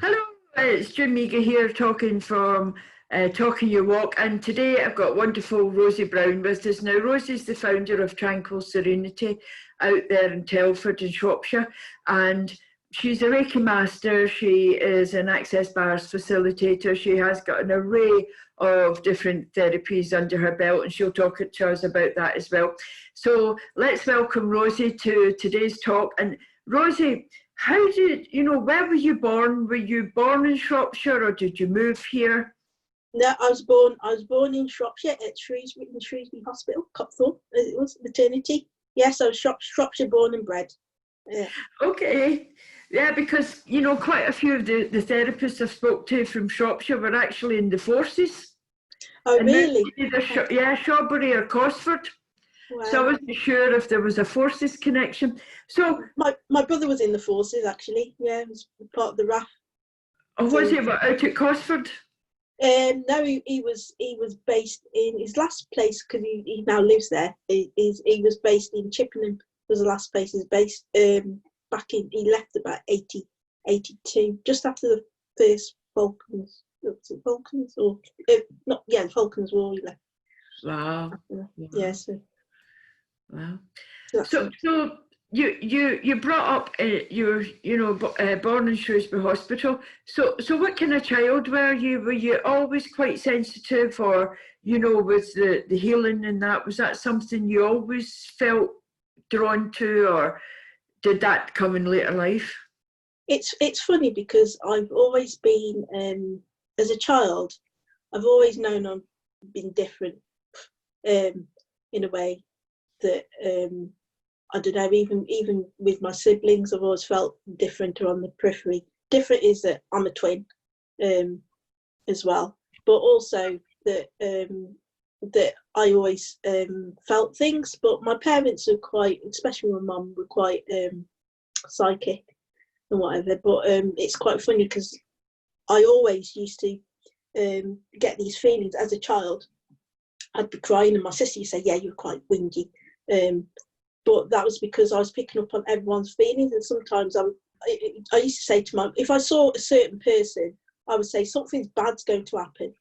Hello, it's Jim Meagher here talking from Talking Your Walk, and today I've got wonderful Rosie Brown with us. Now, Rosie's the founder of Tranquil Serenity out there in Telford in Shropshire, and she's a Reiki master. She is an access bars facilitator. She has got an array of different therapies under her belt, and she'll talk to us about that as well. So let's welcome Rosie to today's talk. And Rosie, how did where were you born? Were you born in Shropshire or did you move here? No, I was born in Shropshire at Shrewsbury Hospital, Copthorne, as it was, maternity. Yes, I was Shropshire born and bred. Yeah. Okay. Yeah, because quite a few of the therapists I've spoke to from Shropshire were actually in the forces. Oh, really? Either Shawbury or Cosford. Wow. So I wasn't sure if there was a forces connection. So my brother was in the forces actually. Yeah, he was part of the RAF. Oh, was he out at Cosford? No, he was based in his last place because he now lives there. He was based in Chippenham. Was the last place he's based. Back in he left about 82, just after the first Falklands. Falklands or not? Yeah, the Falklands War. He left. Wow. Yeah. So. Wow. So you brought up you were born in Shrewsbury Hospital. So what kind of child were you? Were you always quite sensitive, or with the healing and that? Was that something you always felt drawn to, or did that come in later life? It's funny because I've always been as a child, I've always known I've been different in a way. That I don't know, even with my siblings, I've always felt different or on the periphery. Different is that I'm a twin as well, but also that that I always felt things. But my parents are quite, especially my mum, were quite psychic and whatever. But it's quite funny because I always used to get these feelings as a child. I'd be crying and my sister would say, yeah, you're quite whingy. But that was because I was picking up on everyone's feelings, and sometimes I used to say to mum, if I saw a certain person, I would say something's bad's going to happen.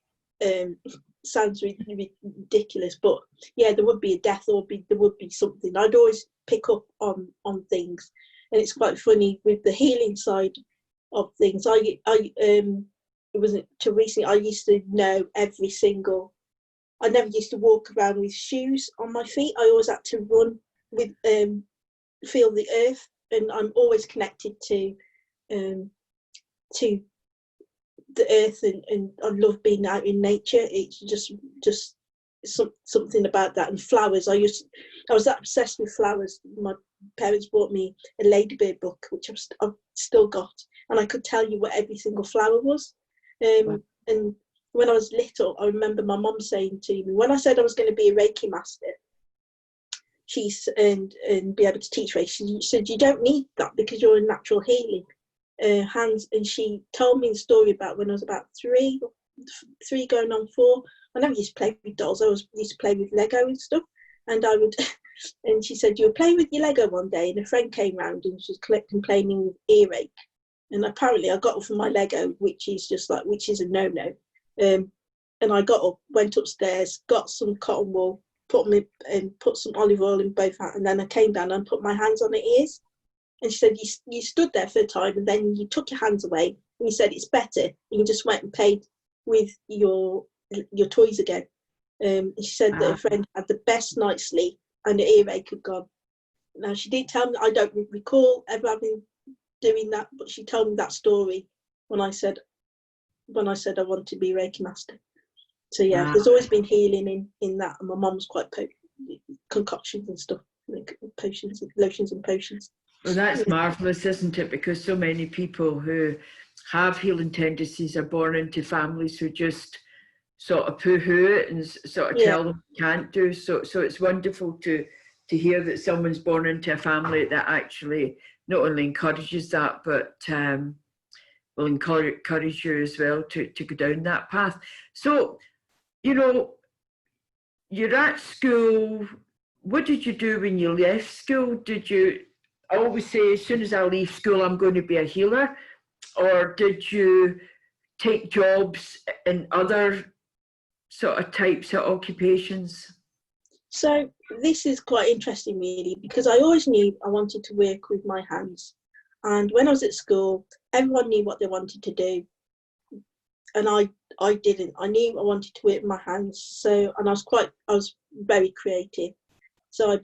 Sounds really ridiculous, but yeah, there would be a death or there would be something. I'd always pick up on things, and it's quite funny with the healing side of things. It wasn't too recently. I used to know every single. I never used to walk around with shoes on my feet. I always had to run with, feel the earth, and I'm always connected to the earth, and I love being out in nature. It's just something about that, and flowers. I was that obsessed with flowers. My parents bought me a ladybird book, which I've still got, and I could tell you what every single flower was, and when I was little, I remember my mum saying to me, when I said I was going to be a Reiki master, and be able to teach Reiki, she said, you don't need that because you're a natural healing hands. And she told me the story about when I was about three going on 4. I never used to play with dolls. I used to play with Lego and stuff. And I would, and she said, you were playing with your Lego one day, and a friend came round and she was complaining with earache. And apparently I got off of my Lego, which is a no-no. And I got up, went upstairs, got some cotton wool, put some olive oil in both hands, and then I came down and put my hands on her ears. And she said, you stood there for a time, and then you took your hands away, and you said it's better. You just went and played with your toys again. And she said that her friend had the best night's sleep, and the earache had gone. Now she did tell me, I don't recall ever having doing that, but she told me that story when I said I wanted to be a Reiki master. So yeah, there's always been healing in that, and my mum's quite concoctions and stuff, like potions, lotions and potions. Well, that's marvellous, isn't it? Because so many people who have healing tendencies are born into families who just sort of poo-hoo it and sort of tell them they can't do. So it's wonderful to hear that someone's born into a family that actually not only encourages that, but will encourage you as well to go down that path. So, you're at school. What did you do when you left school? I always say, as soon as I leave school, I'm going to be a healer. or did you take jobs in other sort of types of occupations? So this is quite interesting, really, because I always knew I wanted to work with my hands. And when I was at school, everyone knew what they wanted to do. And I didn't. I knew I wanted to work with my hands. So, and I was very creative. So I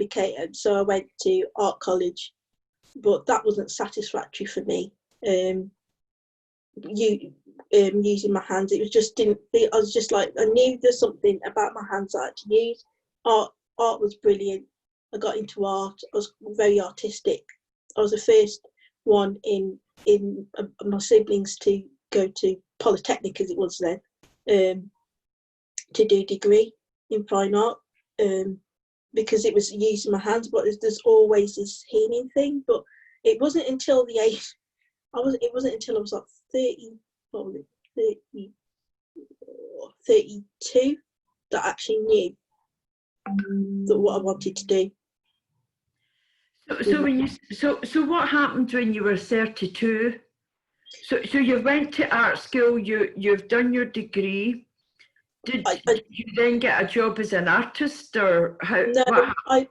went to art college, but that wasn't satisfactory for me. Using my hands, it was just I was just like, I knew there's something about my hands that I had to use. Art was brilliant. I got into art. I was very artistic. I was the first one in my siblings to go to Polytechnic, as it was then, to do a degree in fine art, because it was using my hands. But there's always this healing thing. But it wasn't until the age it wasn't until I was like 32 that I actually knew that what I wanted to do. So what happened when you were 32? So you went to art school, you've done your degree. Did you then get a job as an artist, or how? No, I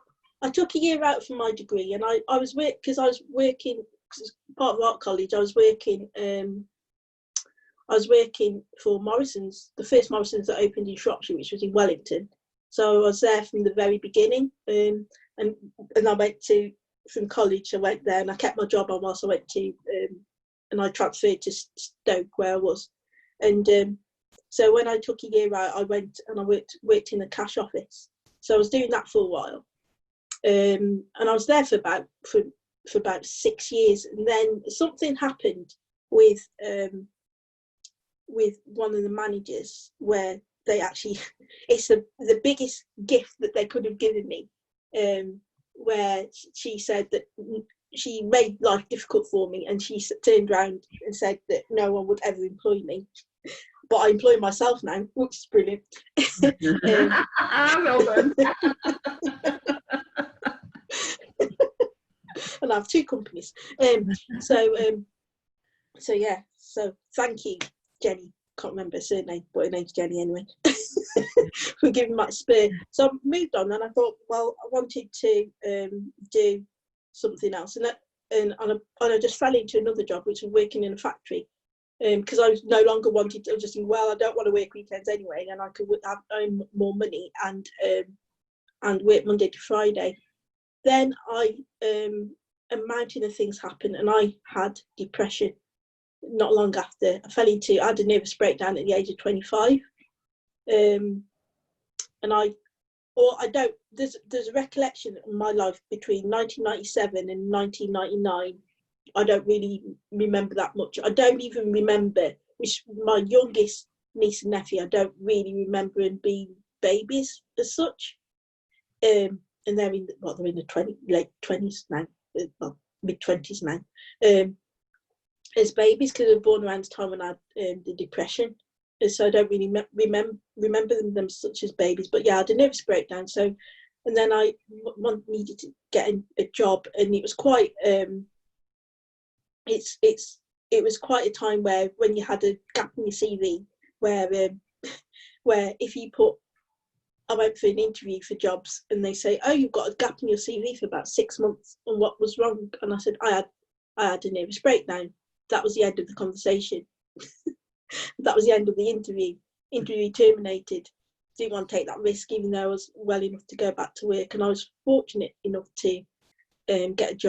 took a year out from my degree, and I was working as part of art college. I was working for Morrison's, the first Morrison's that opened in Shropshire, which was in Wellington. So I was there from the very beginning, and I went from college. I went there and I kept my job on whilst I went to, and I transferred to Stoke where I was. And so when I took a year out, I went and I worked in the cash office. So I was doing that for a while, and I was there for about 6 years. And then something happened with one of the managers where they actually, it's the biggest gift that they could have given me, where she said that she made life difficult for me, and she turned around and said that no one would ever employ me, but I employ myself now, which is brilliant. Well done. And I have 2 companies. So yeah, so thank you, Jenny. Can't remember her surname, but her name's Jenny anyway. For giving me that spur. So I moved on, and I thought, well, I wanted to do something else, and I just fell into another job, which was working in a factory, because I was no longer wanted to. I was just thinking, well, I don't want to work weekends anyway, and I could earn more money and work Monday to Friday. Then a mountain of things happened, and I had depression. Not long after, I had a nervous breakdown at the age of 25, and there's a recollection of my life between 1997 and 1999. I don't really remember that much. I don't even remember, which my youngest niece and nephew, I don't really remember them being babies as such. And they're in the late 20s now, mid 20s now. As babies, because they were born around the time when I had the depression, and so I don't really remember them such as babies. But yeah, I had a nervous breakdown. So, and then I needed to get a job, and it was quite it was quite a time where when you had a gap in your CV, where if you I went for an interview for jobs, and they say, oh, you've got a gap in your CV for about 6 months, and what was wrong? And I said, I had a nervous breakdown. That was the end of the conversation. That was the end of the interview. Interview terminated. Didn't want to take that risk, even though I was well enough to go back to work. And I was fortunate enough to get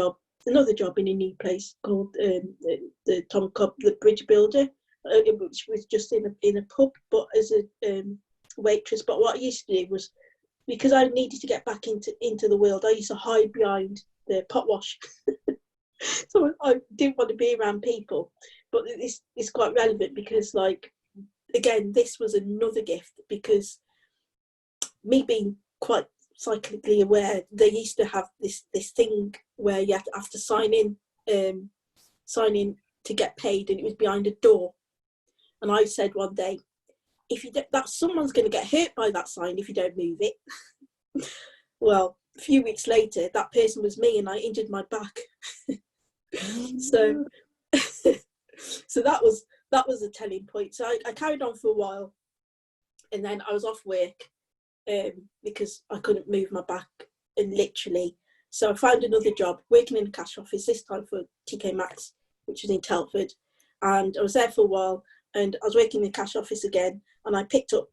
another job in a new place called the Tom Cobb, the Bridge Builder, which was just in a pub, but as a waitress. But what I used to do was, because I needed to get back into the world, I used to hide behind the pot wash. So I didn't want to be around people. But this is quite relevant because, like, again, this was another gift, because me being quite psychically aware, they used to have this thing where you have to sign in to get paid, and it was behind a door. And I said one day, someone's going to get hurt by that sign if you don't move it. Well, a few weeks later, that person was me, and I injured my back. So So that was a telling point. So I carried on for a while, and then I was off work because I couldn't move my back, and literally. So I found another job working in a cash office, this time for TK Maxx, which was in Telford. And I was there for a while, and I was working in the cash office again, and I picked up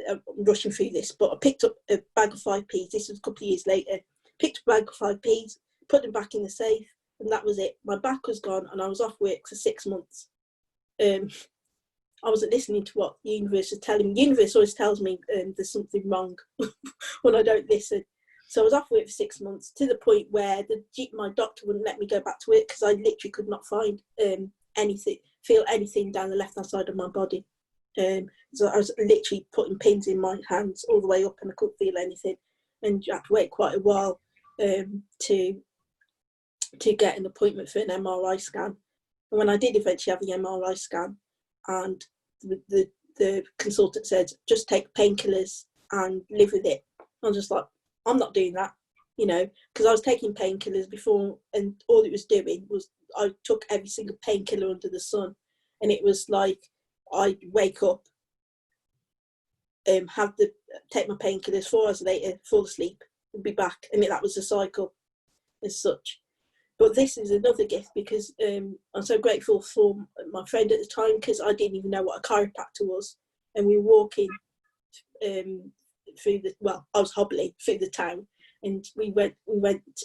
I'm rushing through this, but I picked up a bag of 5p's. This was a couple of years later. Picked up a bag of 5p's, put them back in the safe, and that was it. My back was gone, and I was off work for 6 months. I wasn't listening to what the universe was telling me. The universe always tells me there's something wrong when I don't listen. So I was off work for 6 months, to the point where my doctor wouldn't let me go back to work because I literally could not find feel anything down the left-hand side of my body. So I was literally putting pins in my hands all the way up, and I couldn't feel anything. And you had to wait quite a while to get an appointment for an MRI scan. And when I did eventually have the MRI scan, and the consultant said, just take painkillers and live with it. I was just like, I'm not doing that, because I was taking painkillers before, and all it was doing was I took every single painkiller under the sun, and it was like I'd wake up, take my painkillers, 4 hours later, fall asleep, and be back, and that was the cycle as such. But this is another gift, because I'm so grateful for my friend at the time, because I didn't even know what a chiropractor was, and we were walking I was hobbling through the town, and we went,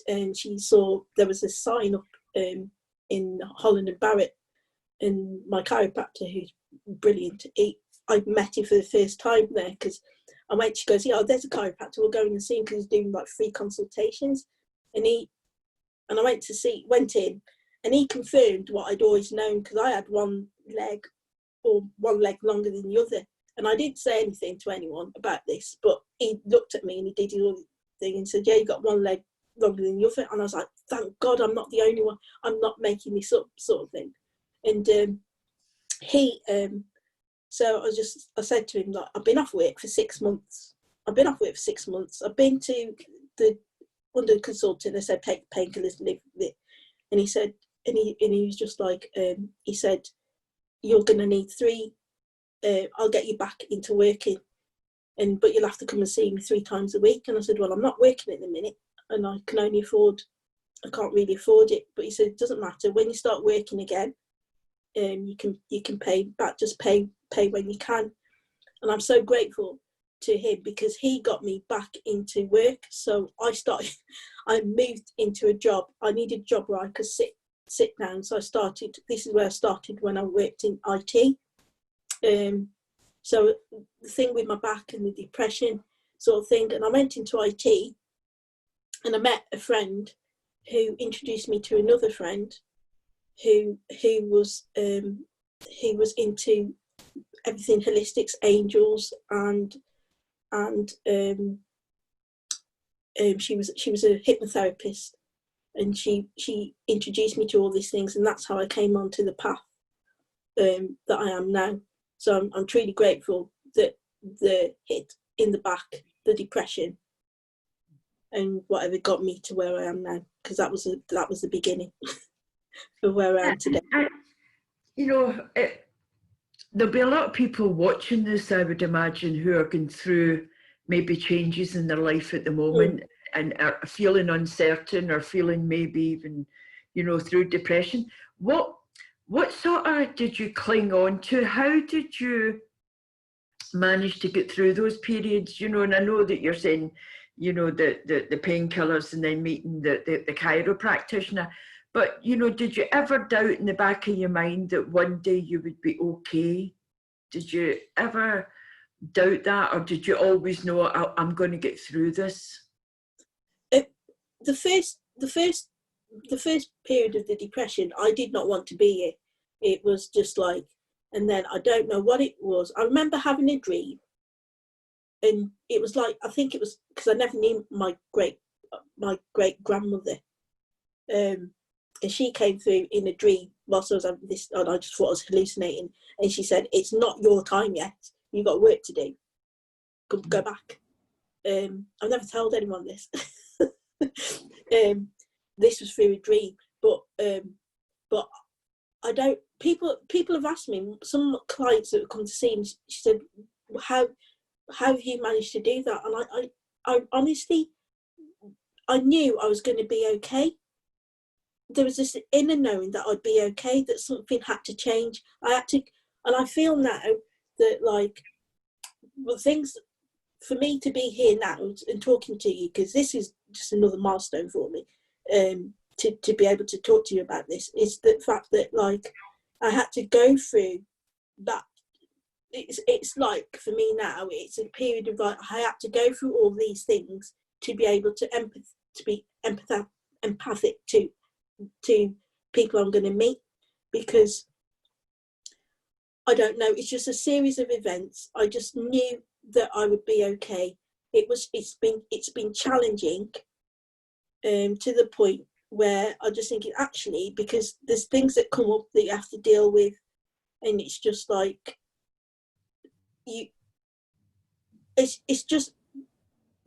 and she saw there was a sign up in Holland and Barrett, and my chiropractor, who's brilliant, I met him for the first time there, because I went, she goes, yeah, there's a chiropractor, we'll go in and see him, because he's doing like free consultations, and I went in, and he confirmed what I'd always known, because I had one leg longer than the other. And I didn't say anything to anyone about this, but he looked at me and he did his other thing and said, yeah, you got one leg longer than the other. And I was like, thank God I'm not the only one. I'm not making this up, sort of thing. And so I said to him, like, I've been off work for 6 months. I've been to under the consultant. I said, take painkillers and live with it. And he said, and he was just like, he said, you're going to need 3. I'll get you back into working, but you'll have to come and see me 3 times a week. And I said, well, I'm not working at the minute, and I can't really afford it. But he said, it doesn't matter, when you start working again, you can pay back, just pay when you can. And I'm so grateful to him, because he got me back into work. So I moved into a job. I needed a job where I could sit down. So this is where I started when I worked in IT. So the thing with my back and the depression sort of thing, and I went into IT, and I met a friend who introduced me to another friend who was into everything holistics, angels, and she was a hypnotherapist, and she introduced me to all these things, and that's how I came onto the path that I am now. So I'm truly grateful that the hit in the back, the depression, and whatever got me to where I am now, because that was the beginning of where I am today. There'll be a lot of people watching this, I would imagine, who are going through maybe changes in their life at the moment and are feeling uncertain, or feeling maybe even, through depression. What sort of did you cling on to? How did you manage to get through those periods? And I know that you're saying, the painkillers and then meeting the chiro practitioner. But, did you ever doubt in the back of your mind that one day you would be okay? Did you ever doubt that? Or did you always know, I'm going to get through this? The first period of the depression, I did not want to be it. It was just like, and then I don't know what it was. I remember having a dream, and it was like, I think it was because I never knew my great grandmother, and she came through in a dream whilst I was having this, and I just thought I was hallucinating. And she said, "It's not your time yet. You've got work to do. Go back." I've never told anyone this. This was through a dream, but I don't, people have asked me, some clients that have come to see me, she said, how have you managed to do that? And I honestly, I knew I was going to be okay. There was this inner knowing that I'd be okay, that something had to change. And I feel now that, like, well, things, for me to be here now and talking to you, because this is just another milestone for me, to be able to talk to you about this, is the fact that, like, I had to go through that. It's like, for me now, it's a period of, like, I had to go through all these things to be able to be empathic to people I'm going to meet, because I don't know, it's just a series of events. I just knew that I would be okay. It's been challenging, to the point where I just think, actually, because there's things that come up that you have to deal with, and it's just like, it's just,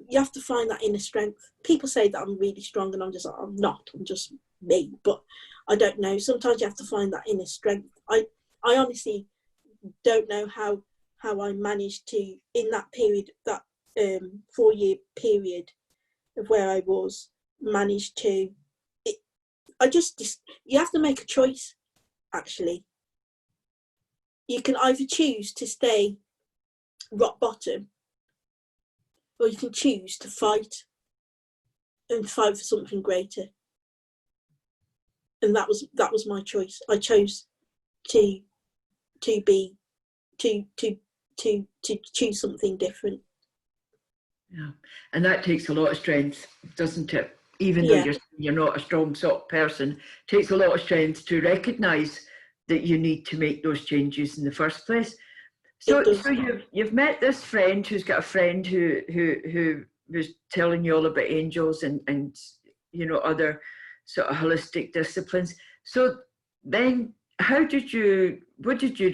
you have to find that inner strength. People say that I'm really strong, and I'm just like, I'm not, I'm just me. But I don't know, sometimes you have to find that inner strength. I honestly don't know how I managed to, in that period, that 4-year period of where I was, managed to, you have to make a choice, actually. You can either choose to stay rock bottom, or you can choose to fight for something greater. And that was my choice. I chose to choose something different. Yeah, and that takes a lot of strength, doesn't it? Even though you're not a strong sort of person, it takes a lot of strength to recognise that you need to make those changes in the first place. So you've met this friend who's got a friend who was telling you all about angels and you know, other sort of holistic disciplines. So then what did you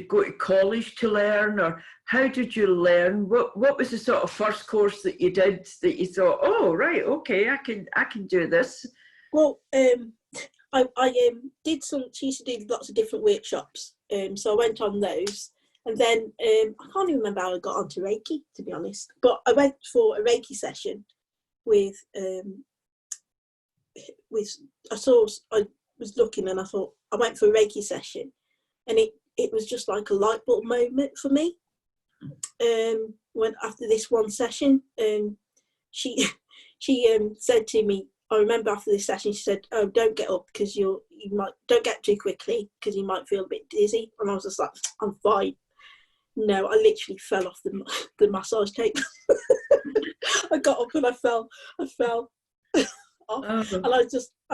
go to college to learn, or how did you learn? What was the sort of first course that you did that you thought, oh right, okay, I can do this? Well, I did she used to do lots of different workshops, so I went on those, and then I can't even remember how I got onto Reiki, to be honest, but I went for a Reiki session with I was looking, and I thought, I went for a Reiki session, and it was just like a light bulb moment for me. When after this one session, she said to me, I remember after this session, she said, "Oh, don't get up, because don't get too quickly, because you might feel a bit dizzy." And I was just like, "I'm fine." No, I literally fell off the massage table. I got up and I fell off. And I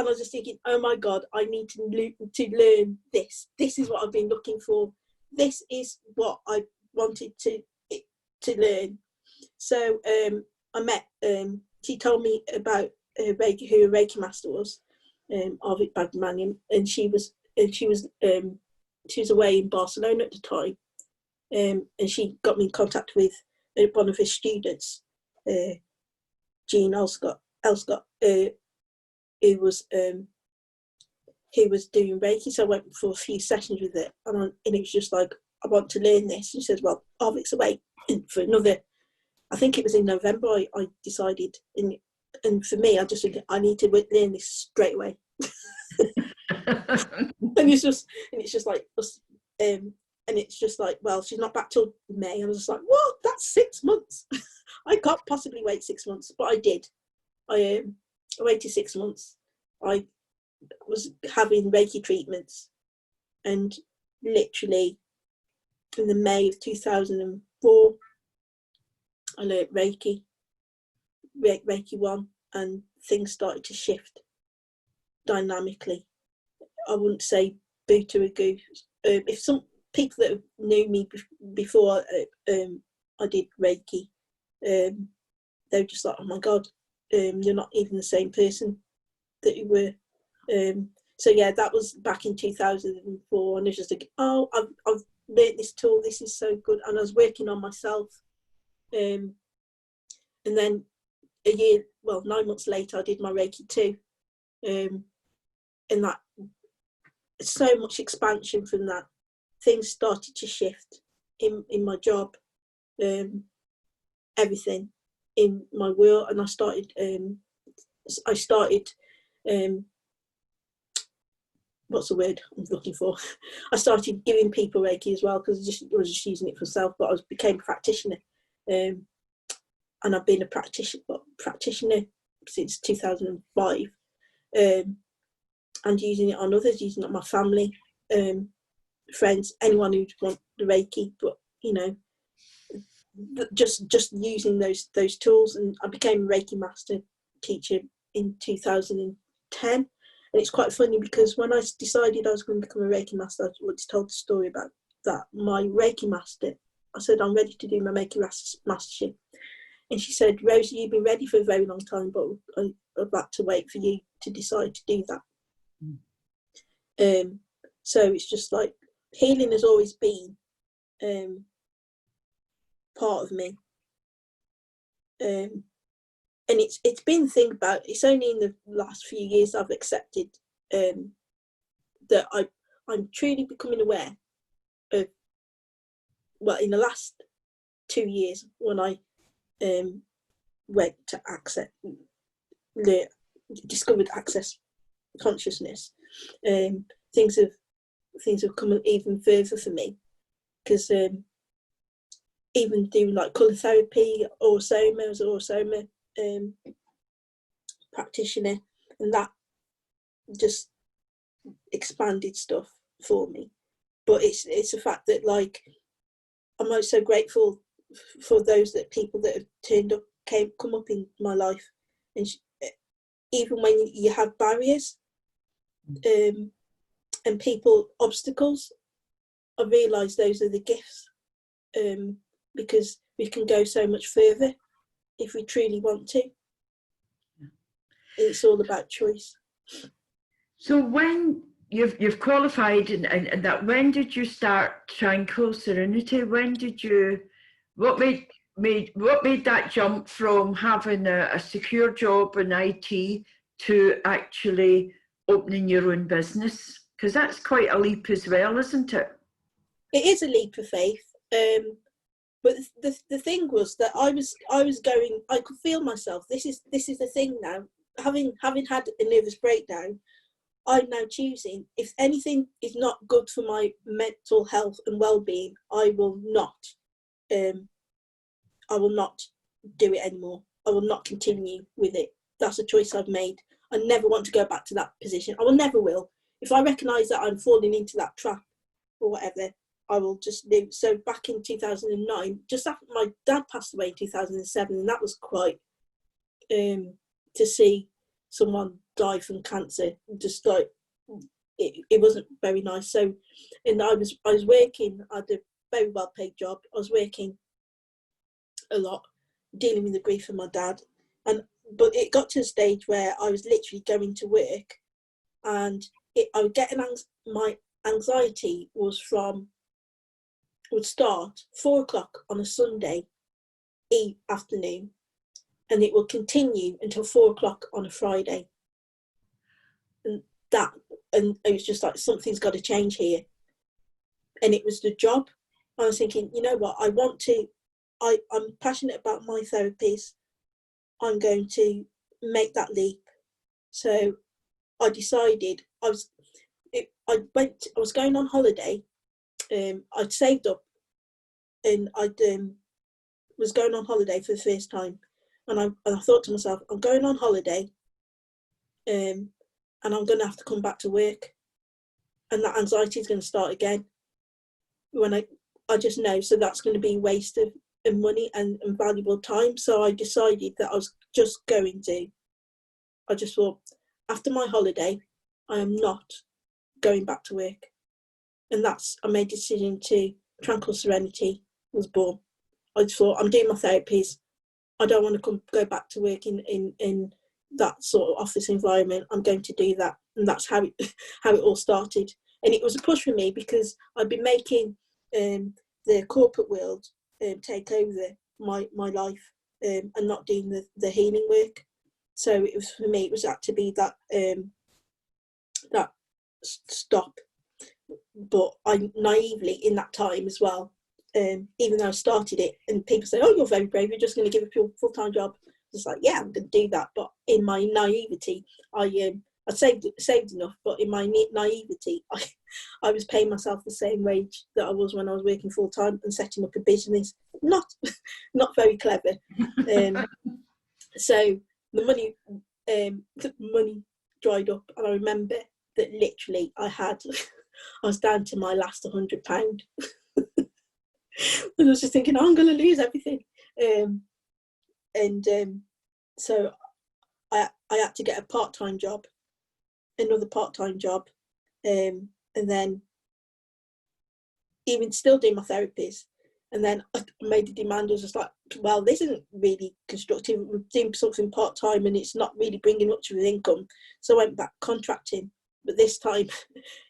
was just thinking, oh my God, I need to learn this. This is what I've been looking for. This is what I wanted to learn. So I met, she told me about who a Reiki master was, Arvid Bagmanian, and she was away in Barcelona at the time, and she got me in contact with one of his students, Jean Elscott, who was doing Reiki. So I went for a few sessions with it, and it was just like, I want to learn this. And she says, well, Arvid's away for another, I think it was in November, I decided, and for me, I just think I need to learn this straight away. and it's just like, well, she's not back till May. I was just like, what? That's 6 months. I can't possibly wait 6 months, but I did. I waited 6 months. I was having Reiki treatments, and literally in the May of 2004, I learned Reiki 1, and things started to shift dynamically. I wouldn't say boo to a goose. If some people that knew me before I did Reiki, they were just like, oh my God, you're not even the same person that you were. So yeah, that was back in 2004, and I was just like, oh, I've learned this tool, this is so good. And I was working on myself, and then 9 months later, I did my Reiki 2, and so much expansion from that. Things started to shift in my job, everything in my world, and I started what's the word I'm looking for? I started giving people Reiki as well, because I was just using it for myself, but I became a practitioner, and I've been a practitioner since 2005, and using it on others, using it on my family, friends, anyone who'd want the Reiki. But you know, just using those tools, and I became a Reiki master teacher in 2010. And it's quite funny, because when I decided I was going to become a Reiki master, I was told the story about that. My Reiki master, I said, I'm ready to do my Reiki mastership. And she said, Rosie, you've been ready for a very long time, but I'd like to wait for you to decide to do that. So it's just like, healing has always been part of me. And it's been think about, it's only in the last few years I've accepted that I'm truly becoming aware of, well, in the last 2 years, when I went to discovered access consciousness, things have come even further for me, because even doing like colour therapy or Soma, practitioner, and that just expanded stuff for me. But it's a fact that, like, I'm also grateful for those people that have turned up, come up in my life, and even when you have barriers and obstacles, I realise those are the gifts, because we can go so much further if we truly want to. It's all about choice. So when you've qualified and that, when did you start Tranquil Serenity? When did you, what made that jump from having a secure job in IT to actually opening your own business? Because that's quite a leap as well, isn't it? It is a leap of faith. But the thing was that I was going, I could feel myself. This is the thing now. Having had a nervous breakdown, I'm now choosing, if anything is not good for my mental health and well-being, I will not do it anymore. I will not continue with it. That's a choice I've made. I never want to go back to that position. I never will. If I recognise that I'm falling into that trap or whatever, I will just live. So back in 2009, just after my dad passed away in 2007, and that was quite, to see someone die from cancer, just like, it wasn't very nice. So, and I was working, I had a very well paid job. I was working a lot, dealing with the grief of my dad, but it got to a stage where I was literally going to work, and I would get my anxiety would start 4 o'clock on a Sunday afternoon, and it will continue until 4 o'clock on a Friday. And it was just like, something's got to change here. And it was the job. I was thinking, you know what, I'm passionate about my therapies. I'm going to make that leap. So I decided I was going on holiday. I'd saved up, and I was going on holiday for the first time, and I thought to myself, I'm going on holiday, and I'm going to have to come back to work, and that anxiety is going to start again. When I just know, so that's going to be a waste of money and valuable time. So I decided that I was just going to. I just thought, after my holiday, I am not going back to work, and I made a decision to. Tranquil Serenity was born. I just thought, I'm doing my therapies. I don't want to go back to work in that sort of office environment. I'm going to do that, and that's how it all started. And it was a push for me, because I'd been making the corporate world take over my life, and not doing the healing work. So it was, for me, it was had to be that stop. But I naively, in that time as well, even though I started it, and people say, "Oh, you're very brave. You're just going to give up your full-time job." It's like, yeah, I'm going to do that. But in my naivety, I saved enough. But in my naivety, I was paying myself the same wage that I was when I was working full-time and setting up a business. Not very clever. So the money dried up, and I remember that literally I was down to my last £100. And I was just thinking, oh, I'm going to lose everything. So I had to get a part-time job, another part-time job, and then even still doing my therapies. And then I made the demand. I was just like, well, this isn't really constructive. I'm doing something part-time and it's not really bringing much of an income. So I went back contracting. But this time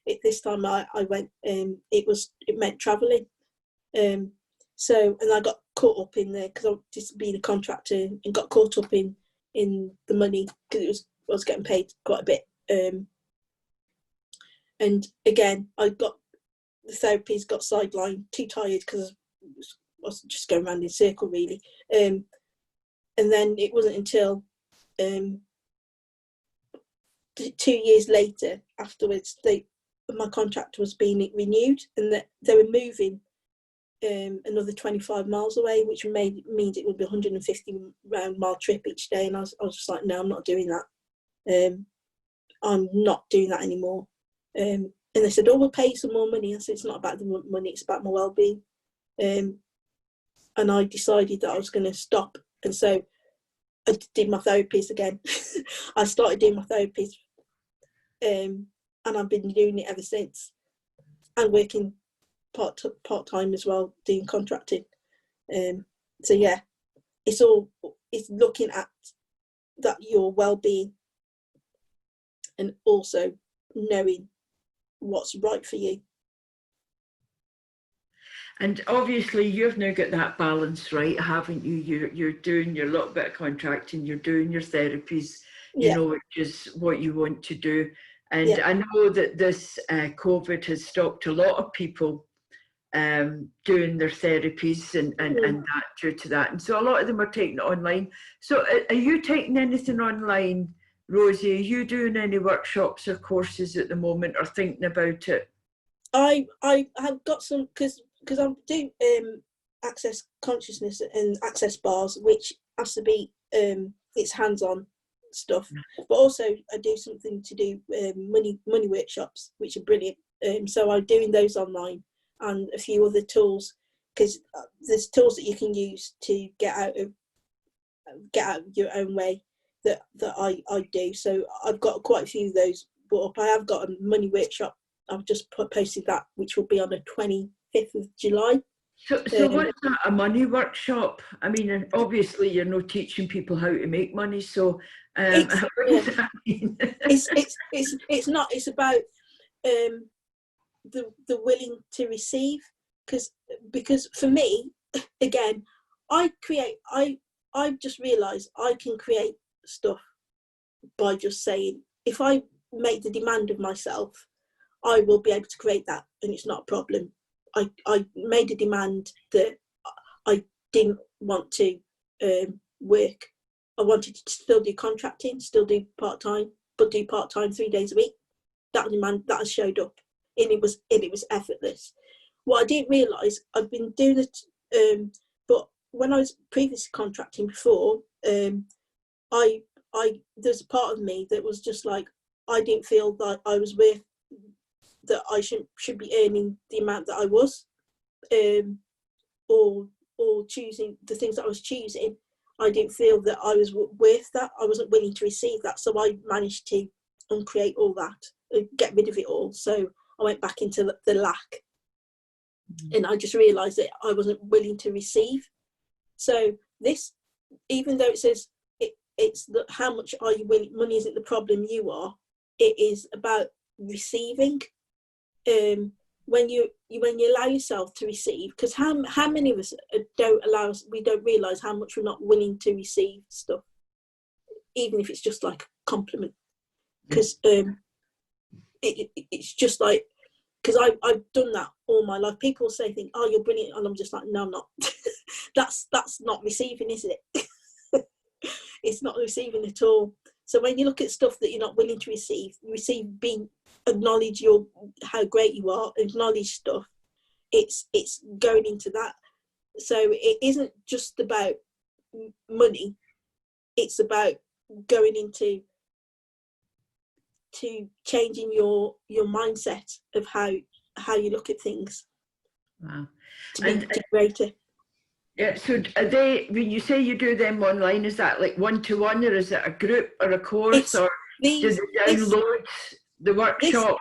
I went, it meant travelling. So, and I got caught up in there because I just being a contractor and got caught up in the money because I was getting paid quite a bit. And again, the therapies got sidelined, too tired because I was just going around in a circle really. And then it wasn't until 2 years later afterwards my contract was being renewed, and that they were moving another 25 miles away, which means it would be 150 round mile trip each day. And I was just like, no, I'm not doing that. I'm not doing that anymore. And they said, oh, we'll pay you some more money. I said, it's not about the money, it's about my well-being. And I decided that I was going to stop. And so I did my therapies again. I started doing my therapies, and I've been doing it ever since, and working part-time as well, doing contracting. So yeah, it's looking at that, your well-being, and also knowing what's right for you. And obviously you've now got that balance right, haven't you? You're doing your little bit of contracting, you're doing your therapies, you know, which is what you want to do. And I know that this COVID has stopped a lot of people doing their therapies and that due to that. And so a lot of them are taking it online. So are you taking anything online, Rosie? Are you doing any workshops or courses at the moment, or thinking about it? I have got some, because I'm doing access consciousness and access bars, which has to be it's hands-on stuff, but also I do something to do money workshops, which are brilliant. So I'm doing those online, and a few other tools, because there's tools that you can use to get out of your own way that I do. So I've got quite a few of those brought up. I have got a money workshop. I've just posted that, which will be on the 25th of July. So what's that, a money workshop? I mean, obviously you're not teaching people how to make money, so what does that mean? It's not. It's about the willing to receive, because for me, again, I've just realised I can create stuff by just saying, if I make the demand of myself, I will be able to create that, and it's not a problem. I made a demand that I didn't want to work. I wanted to still do contracting, still do part-time, but do part-time 3 days a week. That demand, that has showed up, and it was effortless. What I didn't realise, I've been doing it, but when I was previously contracting before, there's a part of me that was just like, I didn't feel that I was worth, that I should be earning the amount that I was, or choosing the things that I was choosing. I didn't feel that I was worth that. I wasn't willing to receive that. So I managed to uncreate all that, get rid of it all. So I went back into the lack, and I just realised that I wasn't willing to receive. So this, even though it says it's how much are you willing, money isn't the problem, you are. It is about receiving. When you allow yourself to receive, because how many of us we don't realise how much we're not willing to receive stuff, even if it's just like a compliment, because it's just like, because I've done that all my life. People say things, oh, you're brilliant, and I'm just like, no, I'm not. that's not receiving, is it? It's not receiving at all. So when you look at stuff that you're not willing to receive, being acknowledge how great you are, acknowledge stuff. It's going into that. So it isn't just about money. It's about going into changing your mindset of how you look at things. Wow. To be greater. Yeah, so are they, when you say you do them online, is that like one-to-one, or is it a group or a course, or does it download the workshop?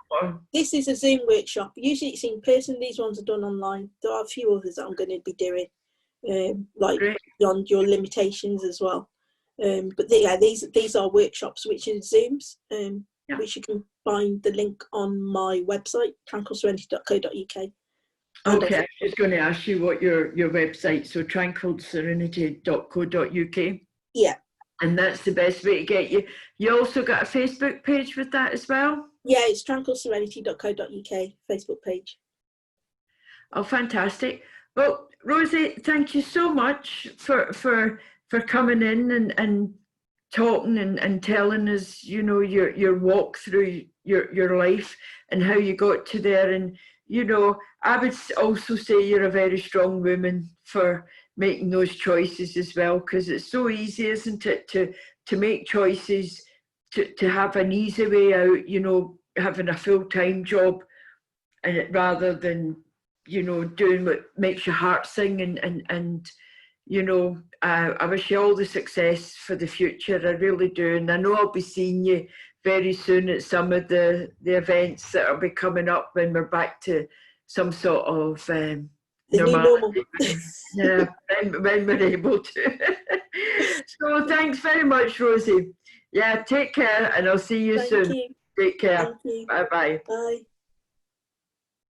This is a Zoom workshop. Usually it's in person. These ones are done online. There are a few others that I'm going to be doing, like beyond your limitations as well. But these are workshops, which are Zooms, which you can find the link on my website, tranquilserenity.co.uk. Okay, I was just going to ask you what your website, so tranquilserenity.co.uk. Yeah. And that's the best way to get you. You also got a Facebook page with that as well? Yeah, it's tranquilserenity.co.uk Facebook page. Oh, fantastic. Well, Rosie, thank you so much for coming in and talking and telling us, you know, your walk through your life and how you got to there. And, you know, I would also say you're a very strong woman for making those choices as well, because it's so easy, isn't it, to make choices, to have an easy way out, you know, having a full-time job, and rather than, you know, doing what makes your heart sing. And you know, I wish you all the success for the future. I really do. And I know I'll be seeing you very soon at some of the events that will be coming up when we're back to some sort of normality. Yeah, when we're able to. So thanks very much, Rosie. Yeah, take care, and I'll see you soon. Thank you. Take care. Thank you. Bye-bye. Bye.